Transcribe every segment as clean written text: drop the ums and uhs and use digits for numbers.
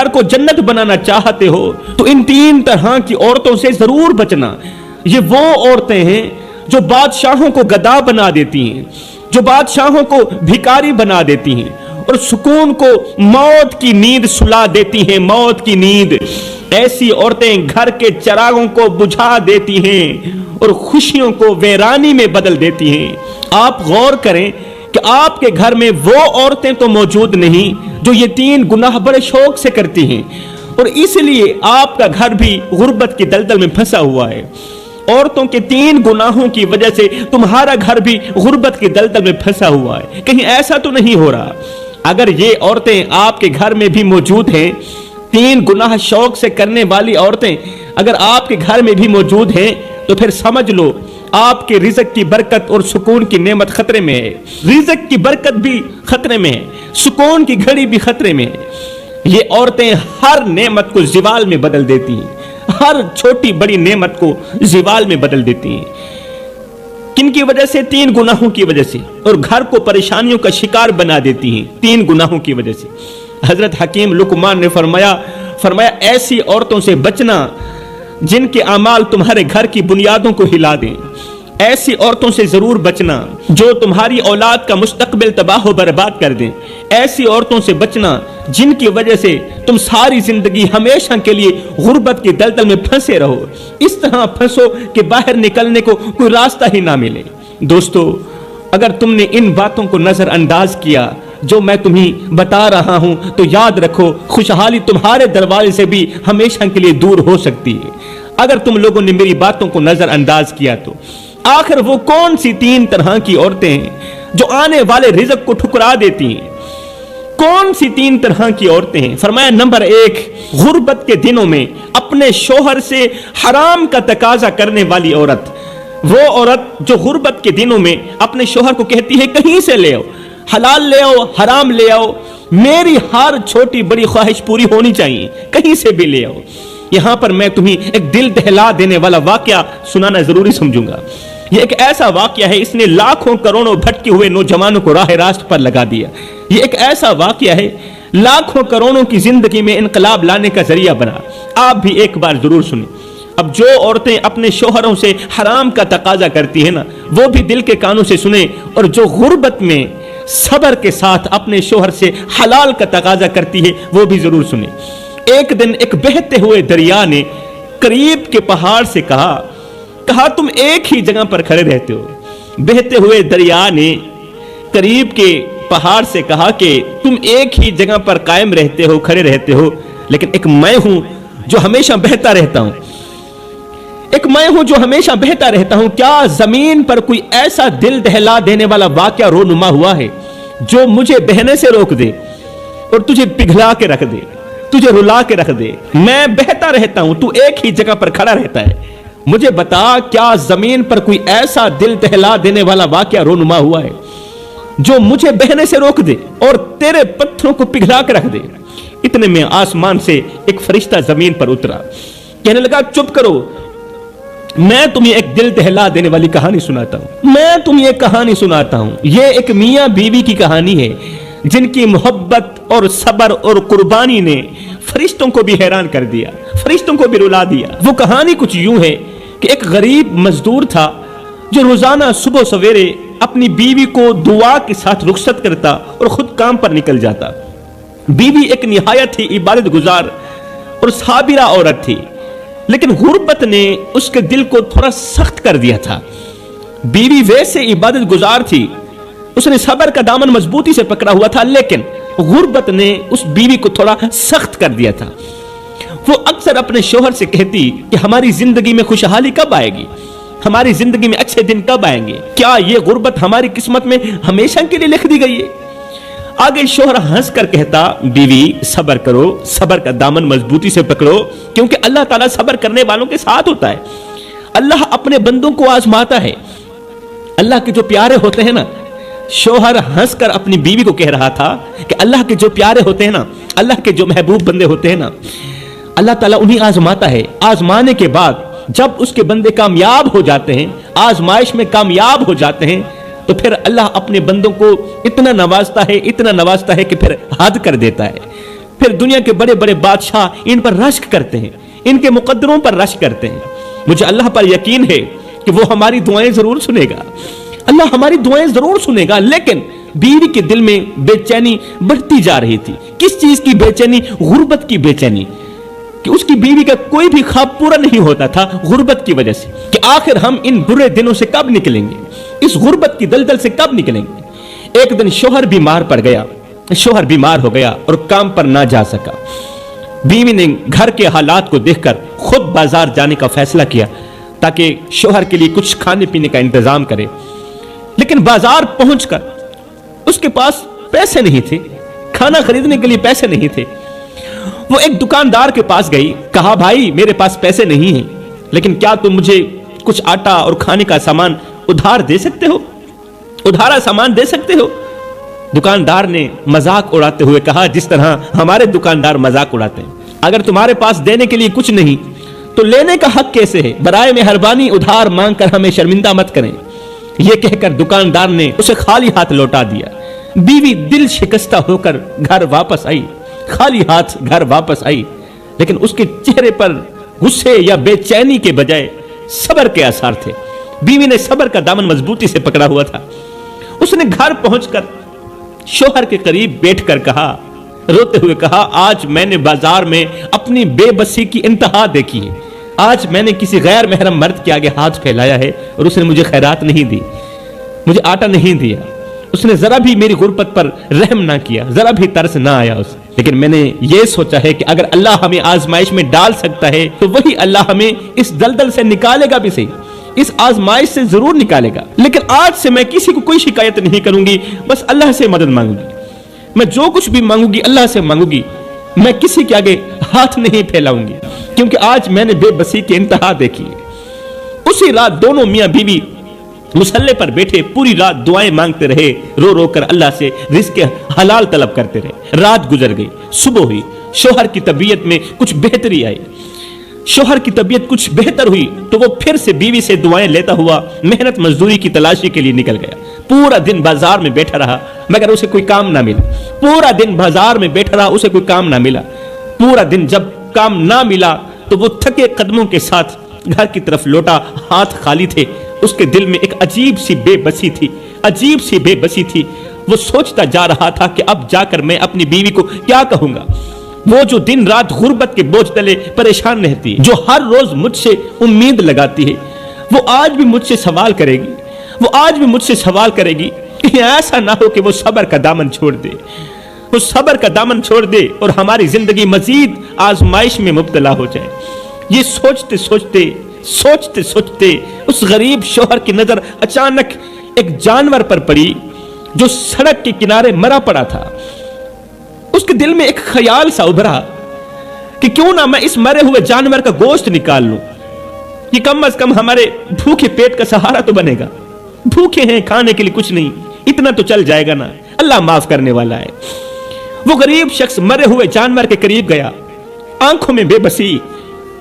گھر کو جنت بنانا چاہتے ہو تو ان 3 طرح کی عورتوں سے ضرور بچنا۔ یہ وہ عورتیں ہیں جو بادشاہوں کو گدا بنا دیتی ہیں، جو بادشاہوں کو بھکاری بنا دیتی ہیں اور سکون کو موت کی نیند سلا دیتی ہیں، موت کی نیند۔ ایسی عورتیں گھر کے چراغوں کو بجھا دیتی ہیں اور خوشیوں کو ویرانی میں بدل دیتی ہیں۔ آپ غور کریں کہ آپ کے گھر میں وہ عورتیں تو موجود نہیں جو یہ 3 گناہ بڑے شوق سے کرتی ہیں، اور اس لیے آپ کا گھر بھی غربت کی دلدل میں پھنسا ہوا ہے۔ عورتوں کے 3 گناہوں کی وجہ سے تمہارا گھر بھی غربت کی دلدل میں پھنسا ہوا ہے۔ کہیں ایسا تو نہیں ہو رہا؟ اگر یہ عورتیں آپ کے گھر میں بھی موجود ہیں، 3 گناہ شوق سے کرنے والی عورتیں اگر آپ کے گھر میں بھی موجود ہیں، تو پھر سمجھ لو آپ کے رزق کی برکت اور سکون کی نعمت خطرے میں ہے۔ رزق کی برکت بھی خطرے میں ہے، سکون کی گھڑی بھی خطرے میں ہے۔ یہ عورتیں ہر نعمت کو زوال میں بدل دیتی ہیں، ہر چھوٹی بڑی نعمت کو زوال میں بدل دیتی ہیں۔ کن کی وجہ سے؟ 3 گناہوں کی وجہ سے، اور گھر کو پریشانیوں کا شکار بنا دیتی ہیں 3 گناہوں کی وجہ سے۔ حضرت حکیم لقمان نے فرمایا ایسی عورتوں سے بچنا جن کے اعمال تمہارے گھر کی بنیادوں کو ہلا دیں۔ ایسی عورتوں سے ضرور بچنا جو تمہاری اولاد کا مستقبل تباہ و برباد کر دیں۔ ایسی عورتوں سے بچنا جن کی وجہ سے تم ساری زندگی ہمیشہ کے لیے غربت کی دلدل میں پھنسے رہو، اس طرح پھنسو کہ باہر نکلنے کو کوئی راستہ ہی نہ ملے۔ دوستو، اگر تم نے ان باتوں کو نظر انداز کیا جو میں تمہیں بتا رہا ہوں، تو یاد رکھو خوشحالی تمہارے دروازے سے بھی ہمیشہ کے لیے دور ہو سکتی ہے۔ اگر تم لوگوں نے میری باتوں کو نظر انداز کیا تو آخر وہ کون سی 3 طرح کی عورتیں ہیں جو آنے والے رزق کو ٹھکرا دیتی ہیں؟ کون سی 3 طرح کی عورتیں ہیں؟ فرمایا نمبر 1، غربت کے دنوں میں اپنے شوہر سے حرام کا تقاضا کرنے والی عورت۔ وہ عورت جو غربت کے دنوں میں اپنے شوہر کو کہتی ہے کہیں سے لے آؤ، حلال لے آؤ، حرام لے آؤ، میری ہر چھوٹی بڑی خواہش پوری ہونی چاہیے، کہیں سے بھی لے آؤ۔ یہاں پر میں تمہیں ایک دل دہلا دینے والا واقعہ سنانا ضروری سمجھوں گا۔ یہ ایک ایسا واقعہ ہے، اس نے لاکھوں کروڑوں بھٹکے ہوئے نوجوانوں کو راہ راست پر لگا دیا۔ یہ ایک ایسا واقعہ ہے، لاکھوں کروڑوں کی زندگی میں انقلاب لانے کا ذریعہ بنا۔ آپ بھی ایک بار ضرور سنیں۔ اب جو عورتیں اپنے شوہروں سے حرام کا تقاضا کرتی ہیں نا، وہ بھی دل کے کانوں سے سنیں، اور جو غربت میں صبر کے ساتھ اپنے شوہر سے حلال کا تقاضا کرتی ہے وہ بھی ضرور سنیں۔ ایک دن ایک بہتے ہوئے دریا نے قریب کے پہاڑ سے کہا تم ایک ہی جگہ پر کھڑے رہتے ہو۔ بہتے ہوئے دریا نے قریب کے پہاڑ سے کہا کہ تم ایک ہی جگہ پر قائم رہتے ہو، کھڑے رہتے ہو، لیکن ایک میں ہوں جو ہمیشہ بہتا رہتا ہوں، ایک میں ہوں جو ہمیشہ بہتا رہتا ہوں۔ کیا زمین پر کوئی ایسا دل دہلا دینے والا واقعہ رونما ہوا ہے جو مجھے بہنے سے روک دے اور تجھے پگھلا کے رکھ دے، تجھے رلا کے رکھ دے؟ میں بہتا رہتا ہوں، تو ایک ہی جگہ پر کھڑا رہتا ہے۔ مجھے بتا، کیا زمین پر کوئی ایسا دل دہلا دینے والا واقعہ رونما ہوا ہے جو مجھے بہنے سے روک دے اور تیرے پتھروں کو پگھلا کے رکھ دے؟ اتنے میں آسمان سے ایک فرشتہ زمین پر اترا، کہنے لگا چپ کرو، میں تمہیں ایک دل دہلا دینے والی کہانی سناتا ہوں۔ میں تمہیں ایک کہانی سناتا ہوں۔ یہ ایک میاں بیوی کی کہانی ہے جن کی محبت اور صبر اور قربانی نے فرشتوں کو بھی حیران کر دیا، فرشتوں کو بھی رلا دیا۔ وہ کہانی کچھ یوں ہے کہ ایک غریب مزدور تھا جو روزانہ صبح سویرے اپنی بیوی کو دعا کے ساتھ رخصت کرتا اور خود کام پر نکل جاتا۔ بیوی ایک نہایت ہی عبادت گزار اور صابرہ عورت تھی، لیکن غربت نے اس کے دل کو تھوڑا سخت کر دیا تھا۔ بیوی ویسے عبادت گزار تھی، اس نے صبر کا دامن مضبوطی سے پکڑا ہوا تھا، لیکن غربت نے اس بیوی کو تھوڑا سخت کر دیا تھا۔ وہ اکثر اپنے شوہر سے کہتی کہ ہماری زندگی میں خوشحالی کب آئے گی، ہماری زندگی میں اچھے دن کب آئیں گے، کیا یہ غربت ہماری قسمت میں ہمیشہ کے لیے لکھ دی گئی ہے؟ آگے شوہر ہنس کر کہتا، بیوی صبر کرو، صبر کا دامن مضبوطی سے پکڑو، کیونکہ اللہ تعالیٰ صبر کرنے والوں کے ساتھ ہوتا ہے۔ اللہ اپنے بندوں کو آزماتا ہے۔ اللہ کے جو پیارے ہوتے ہیں نا، شوہر ہنس کر اپنی بیوی کو کہہ رہا تھا کہ اللہ کے جو پیارے ہوتے ہیں نا، اللہ کے جو محبوب بندے ہوتے ہیں نا، اللہ تعالیٰ انہیں آزماتا ہے۔ آزمانے کے بعد جب اس کے بندے کامیاب ہو جاتے ہیں، آزمائش میں کامیاب ہو جاتے ہیں، تو پھر اللہ اپنے بندوں کو اتنا نوازتا ہے، اتنا نوازتا ہے کہ پھر حد کر دیتا ہے، फिर दुनिया के बड़े बड़े बादशाह इन पर रश्क करते हैं, इनके मुकद्दरों पर रश्क करते हैं। मुझे अल्लाह पर यकीन है कि वो हमारी दुआएं जरूर सुनेगा, अल्लाह हमारी दुआएं जरूर सुनेगा। लेकिन बीवी के दिल में बेचैनी बढ़ती जा रही थी। किस चीज की बेचैनी? गुर्बत की बेचैनी, कि उसकी बीवी का कोई भी ख्वाब पूरा नहीं होता था गुर्बत की वजह से, कि आखिर हम इन बुरे दिनों से कब निकलेंगे, इस गुर्बत की दलदल से कब निकलेंगे। एक दिन शोहर बीमार पड़ गया, शोहर बीमार हो गया और काम पर ना जा सका। बीवी ने घर के हालात को देखकर खुद बाजार जाने का फैसला किया ताकि शोहर के लिए कुछ खाने पीने का इंतजाम करे। लेकिन बाजार पहुंचकर उसके पास पैसे नहीं थे, खाना खरीदने के लिए पैसे नहीं थे। वो एक दुकानदार के पास गई, कहा भाई मेरे पास पैसे नहीं हैं, लेकिन क्या तुम मुझे कुछ आटा और खाने का सामान उधार दे सकते हो, उधारा सामान दे सकते हो? दुकानदार ने मजाक उड़ाते हुए कहा, जिस तरह हमारे दुकानदार मजाक उड़ाते हैं, अगर तुम्हारे पास देने के लिए कुछ नहीं तो लेने का हक कैसे है? बराए मेहरबानी उधार मांगकर हमें शर्मिंदा मत करें। यह कहकर दुकानदार ने उसे खाली हाथ लौटा दिया। बीवी दिल शिकस्ता होकर घर वापस आई, खाली हाथ घर वापस आई, लेकिन उसके चेहरे पर गुस्से या बेचैनी के बजाय सब्र के आसार थे। बीवी ने सब्र का दामन मजबूती से पकड़ा हुआ था। उसने घर पहुंचकर शोहर के करीब बैठकर कहा, रोते हुए कहा, आज मैंने बाजार में अपनी बेबसी की इंतहा देखी है। आज मैंने किसी गैर महरम मर्द के आगे हाथ फैलाया है और उसने मुझे खैरात नहीं दी, मुझे आटा नहीं दिया, उसने जरा भी मेरी गुर्बत पर रहम ना किया, जरा भी तरस ना आया उसे। लेकिन मैंने ये सोचा है कि अगर अल्लाह हमें आजमाइश में डाल सकता है तो वही अल्लाह हमें इस दलदल से निकालेगा भी सही, इस आजमाइश से जरूर निकालेगा। लेकिन आज से मैं किसी को कोई शिकायत नहीं करूंगी, बस अल्लाह से मदद मांगूंगी। मैं जो कुछ भी मांगूंगी अल्लाह से मांगूंगी, मैं किसी के आगे हाथ नहीं फैलाऊंगी, क्योंकि आज मैंने बेबसी की इंतहा देखी। उसी रात दोनों मियां बीवी मुसल्ले पर बैठे पूरी रात दुआएं मांगते रहे, रो रो कर अल्लाह से रिज़्क़ हलाल तलब करते रहे। रात गुजर गई, सुबह हुई, शोहर की तबीयत में कुछ बेहतरी आई, शोहर की तबीयत कुछ बेहतर हुई तो वो फिर से बीवी से दुआएं लेता हुआ मेहनत मजदूरी की तलाशी के लिए निकल गया। पूरा दिन बाजार में बैठा रहा मगर उसे कोई काम ना मिला। पूरा दिन बाजार में बैठा रहा, उसे कोई काम ना मिला। पूरा दिन जब काम ना मिला तो वो थके कदमों के साथ घर की तरफ लौटा, हाथ खाली थे। उसके दिल में एक अजीब सी बेबसी थी, अजीब सी बेबसी थी। वो सोचता जा रहा था कि अब जाकर मैं अपनी बीवी को क्या कहूंगा, वो जो दिन रात गुर्बत के बोझ तले परेशान रहती है, जो हर रोज मुझसे उम्मीद लगाती है, वो आज भी मुझसे सवाल करेगी, वो आज भी मुझसे सवाल करेगी। ऐसा ना हो कि वो सब्र का दामन छोड़ दे, वो सब्र का दामन छोड़ दे और हमारी जिंदगी मजीद आजमाइश में मुब्तला हो जाए। ये सोचते सोचते सोचते सोचते उस गरीब शोहर की नजर अचानक एक जानवर पर पड़ी जो सड़क के किनारे मरा पड़ा था। उसके दिल में एक ख्याल सा उभरा कि क्यों ना मैं इस मरे हुए जानवर का गोश्त निकाल लूं, ये कम से कम हमारे भूखे पेट का सहारा तो बनेगा। भूखे हैं, खाने के लिए कुछ नहीं, इतना तो चल जाएगा ना, अल्लाह माफ करने वाला है। वो गरीब शख्स मरे हुए जानवर के करीब गया, आंखों में बेबसी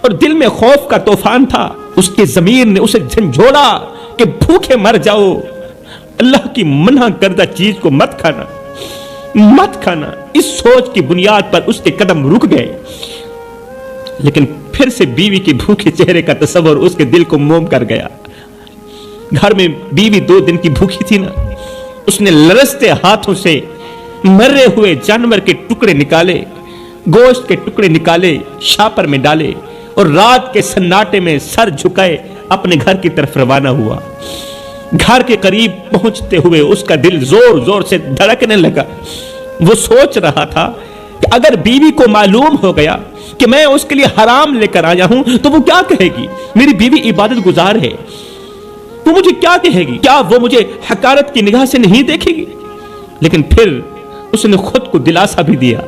और दिल में खौफ का तूफान था। उसके ज़मीर ने उसे झंझोड़ा कि भूखे मर जाओ, अल्लाह की मना करदा चीज को मत खाना, मत खाना। इस सोच की बुनियाद पर उसके कदम रुक गए। लेकिन फिर से बीवी के भूखे चेहरे का तस्वर उसके दिल को मोम कर गया। घर में बीवी 2 दिन की भूखी थी ना, उसने लरसते हाथों से मरे हुए जानवर के टुकड़े निकाले, गोश्त के टुकड़े निकाले, शापर में डाले और रात के सन्नाटे में सर झुकाए अपने घर की तरफ रवाना हुआ। घर के करीब पहुंचते हुए उसका दिल जोर जोर से धड़कने लगा। वो सोच रहा था कि अगर बीवी को मालूम हो गया कि मैं उसके लिए हराम लेकर आया हूं तो वो क्या कहेगी। मेरी बीवी इबादत गुजार है, वो मुझे क्या कहेगी, क्या वो मुझे हकारत की निगाह से नहीं देखेगी। लेकिन फिर उसने खुद को दिलासा भी दिया,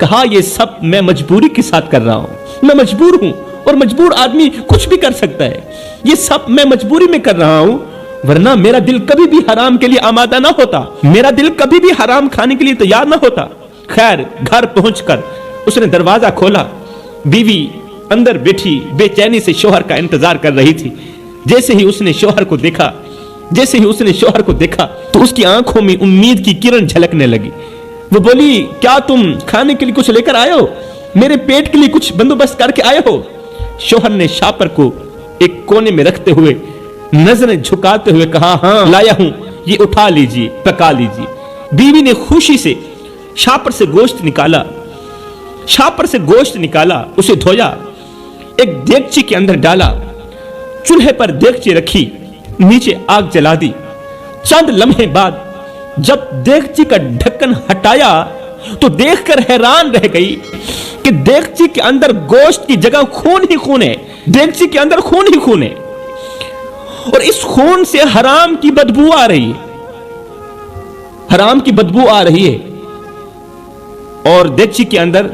कहा ये सब मैं मजबूरी के साथ कर रहा हूं, मैं मजबूर हूं और मजबूर आदमी कुछ भी कर सकता है। ये सब मैं मजबूरी में कर रहा हूं, वरना मेरा दिल कभी भी हराम के लिए आमादा ना होता, मेरा दिल कभी भी हराम खाने के लिए तैयार ना होता। खैर घर पहुंचकर उसने दरवाजा खोला। बीवी अंदर बैठी बेचैनी से शोहर का इंतजार कर रही थी। जैसे ही उसने शोहर को देखा, जैसे ही उसने शोहर को देखा तो उसकी आंखों में उम्मीद की किरण झलकने लगी। वो बोली, क्या तुम खाने के लिए कुछ लेकर आए हो? मेरे पेट के लिए कुछ बंदोबस्त करके आए हो? शौहर ने शापर को एक कोने में रखते हुए नजरें झुकाते हुए कहा, हाँ लाया हूं, ये उठा लीजिए, पका लीजिए। बीवी ने खुशी से शापर से गोश्त निकाला, उसे धोया, एक देगची के अंदर डाला, चूल्हे पर देगची रखी, नीचे आग जला दी। चंद लम्हे बाद जब देगची का ढक्कन हटाया तो देखकर हैरान रह गई कि देगची के अंदर गोश्त की जगह खून ही खून है। देगची के अंदर खून ही खून है और इस खून से हराम की बदबू आ रही है, और देगची के अंदर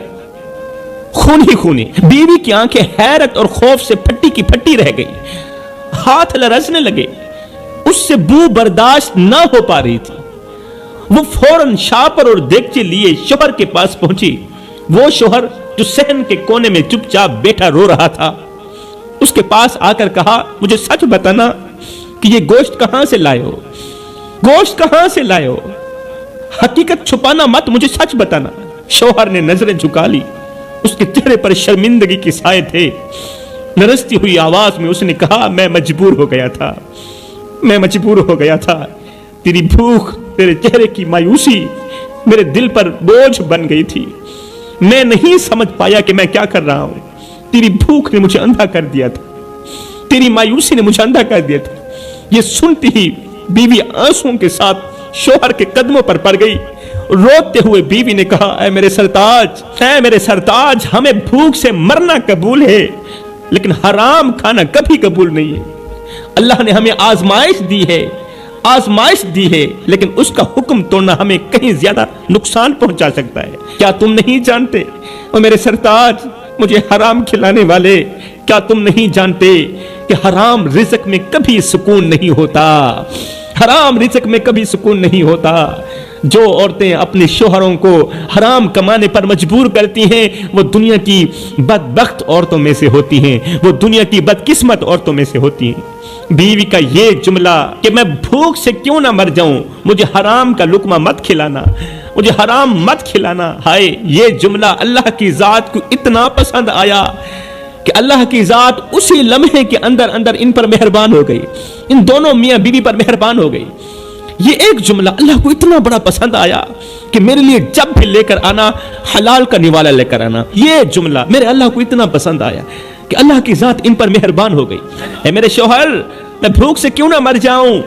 खून ही खून है। बीवी की आंखें हैरत और खौफ से फट्टी की फट्टी रह गई, हाथ लरसने लगे, उससे बू बर्दाश्त ना हो पा रही थी। वो फौरन शापर और देगची लिए शौहर के पास पहुंची। वो शौहर जो सहन के कोने में चुपचाप बैठा रो रहा था, उसके पास आकर कहा, मुझे सच बताना कि ये गोश्त कहां से लाए हो? हकीकत छुपाना मत, मुझे सच बताना। शौहर ने नजरें झुका ली, उसके चेहरे पर शर्मिंदगी के साए थे। नरसती हुई आवाज में उसने कहा, मैं मजबूर हो गया था। तेरी भूख, तेरे चेहरे की मायूसी मेरे दिल पर बोझ बन गई थी। मैं नहीं समझ पाया कि मैं क्या कर रहा हूं। तेरी भूख ने मुझे अंधा कर दिया था, तेरी मायूसी ने मुझे अंधा कर दिया था। ये सुनती ही बीवी आंसुओं के साथ शौहर के कदमों पर पड़ गई। रोते हुए बीवी ने कहा, ऐ मेरे सरताज, हमें भूख से मरना कबूल है, लेकिन हराम खाना कभी कबूल नहीं है। अल्लाह ने हमें आजमाइश दी है, लेकिन उसका हुक्म तोड़ना हमें कहीं ज्यादा नुकसान पहुंचा सकता है। क्या तुम नहीं जानते ओ मेरे सरताज, मुझे हराम खिलाने वाले, क्या तुम नहीं जानते कि हराम रिज़्क में कभी सुकून नहीं होता। जो औरतें अपने शौहरों को हराम कमाने पर मजबूर करती हैं, वो दुनिया की बदबख्त औरतों में से होती हैं, वो दुनिया की बदकिस्मत औरतों में से होती हैं। बीवी का ये जुमला कि मैं भूख से क्यों ना मर जाऊं, मुझे हराम का लुकमा मत खिलाना, हाय, ये जुमला अल्लाह की जात को इतना पसंद आया कि अल्लाह की जात उसी लम्हे के अंदर इन पर मेहरबान हो गई, इन दोनों मियां बीवी पर मेहरबान हो गई। ये एक जुमला अल्लाह को इतना बड़ा पसंद आया कि मेरे लिए जब भी लेकर आना, हलाल का निवाला लेकर आना। ये जुमला मेरे अल्लाह को इतना पसंद आया कि अल्लाह की जात इन पर मेहरबान हो गई। ऐ मेरे शौहर, मैं भूख से क्यों ना मर जाऊं,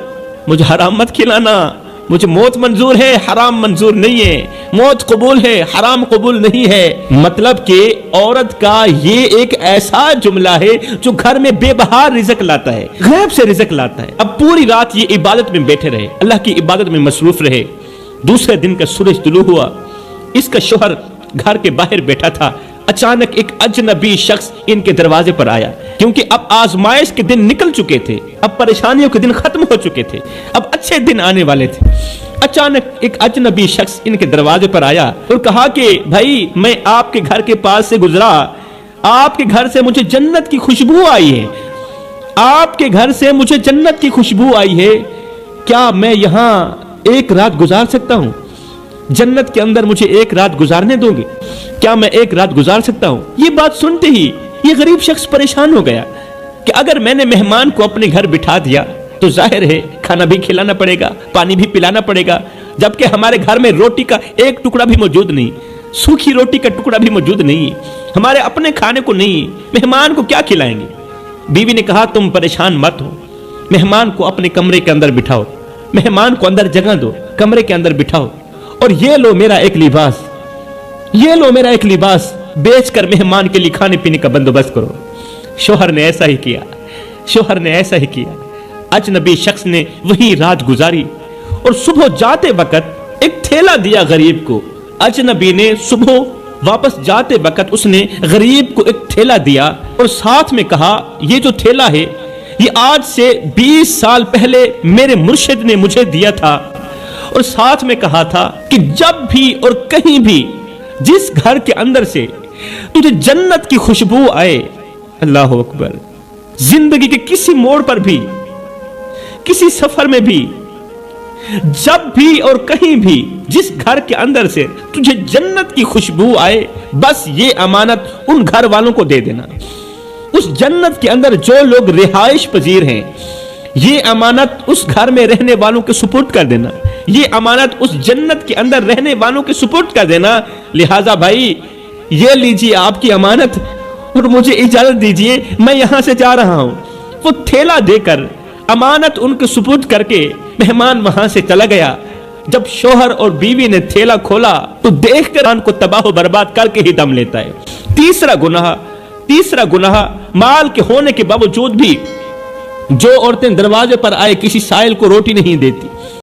मुझे हराम मत खिलाना। मुझे मौत मंजूर है, हराम मंजूर नहीं है। मौत कबूल है, हराम कबूल नहीं है। मतलब कि औरत का ये एक ऐसा जुमला है जो घर में बेबहार रिज़्क लाता है, गैब से रिज़्क लाता है। अब पूरी रात ये इबादत में बैठे रहे, अल्लाह की इबादत में मसरूफ रहे। दूसरे दिन का सूरज तुलू हुआ, इसका शौहर घर के बाहर बैठा था। अचानक एक अजनबी शख्स इनके दरवाजे पर आया, क्योंकि अब आजमाइश के दिन निकल चुके थे, अब परेशानियों के दिन खत्म हो चुके थे, अब अच्छे दिन आने वाले थे। अचानक एक अजनबी शख्स इनके दरवाजे पर आया और कहा कि भाई, मैं आपके घर के पास से गुजरा, आपके घर से मुझे जन्नत की खुशबू आई है, क्या मैं यहाँ एक रात गुजार सकता हूँ? जन्नत के अंदर मुझे एक रात गुजारने दोगे? क्या मैं एक रात गुजार सकता हूँ? ये बात सुनते ही ये गरीब शख्स परेशान हो गया कि अगर मैंने मेहमान को अपने घर बिठा दिया तो जाहिर है खाना भी खिलाना पड़ेगा, पानी भी पिलाना पड़ेगा, जबकि हमारे घर में रोटी का एक टुकड़ा भी मौजूद नहीं, सूखी रोटी का टुकड़ा भी मौजूद नहीं, हमारे अपने खाने को नहीं, मेहमान को क्या खिलाएंगे? बीवी ने कहा, तुम परेशान मत हो, मेहमान को अपने कमरे के अंदर बिठाओ, मेहमान को अंदर जगह दो, कमरे के अंदर बिठाओ, और ये लो मेरा एक लिबास बेचकर मेहमान के लिए खाने पीने का बंदोबस्त करो। शौहर ने ऐसा ही किया। अजनबी शख्स ने वही रात गुजारी और सुबह जाते वक्त एक थैला दिया गरीब को। अजनबी ने सुबह वापस जाते वक्त उसने गरीब को एक थैला दिया और साथ में कहा, ये जो थैला है ये आज से 20 साल पहले मेरे मुर्शिद ने मुझे दिया था, और साथ में कहा था कि जब भी और कहीं भी जिस घर के अंदर से तुझे जन्नत की खुशबू आए, अल्लाह अकबर, जिंदगी के किसी मोड़ पर भी, किसी सफर में भी जब भी और कहीं भी जिस घर के अंदर से तुझे जन्नत की खुशबू आए, बस ये अमानत उन घर वालों को दे देना। उस जन्नत के अंदर जो लोग रिहाइश पजीर हैं, ये अमानत उस घर में रहने वालों के सुपुर्द कर देना, ये अमानत उस जन्नत के अंदर रहने वालों के सुपुर्द कर देना। लिहाजा भाई, ये लीजिए आपकी अमानत और मुझे इजाजत दीजिए, मैं यहां से जा रहा हूं। वो थैला देकर अमानत उनके सुपुर्द करके मेहमान वहां से चला गया। जब शोहर और बीवी ने थैला खोला तो देखकर को तबाह बर्बाद करके ही दम लेता है। तीसरा गुनाह माल के होने के बावजूद भी जो औरतें दरवाजे पर आए किसी साइल को रोटी नहीं देती,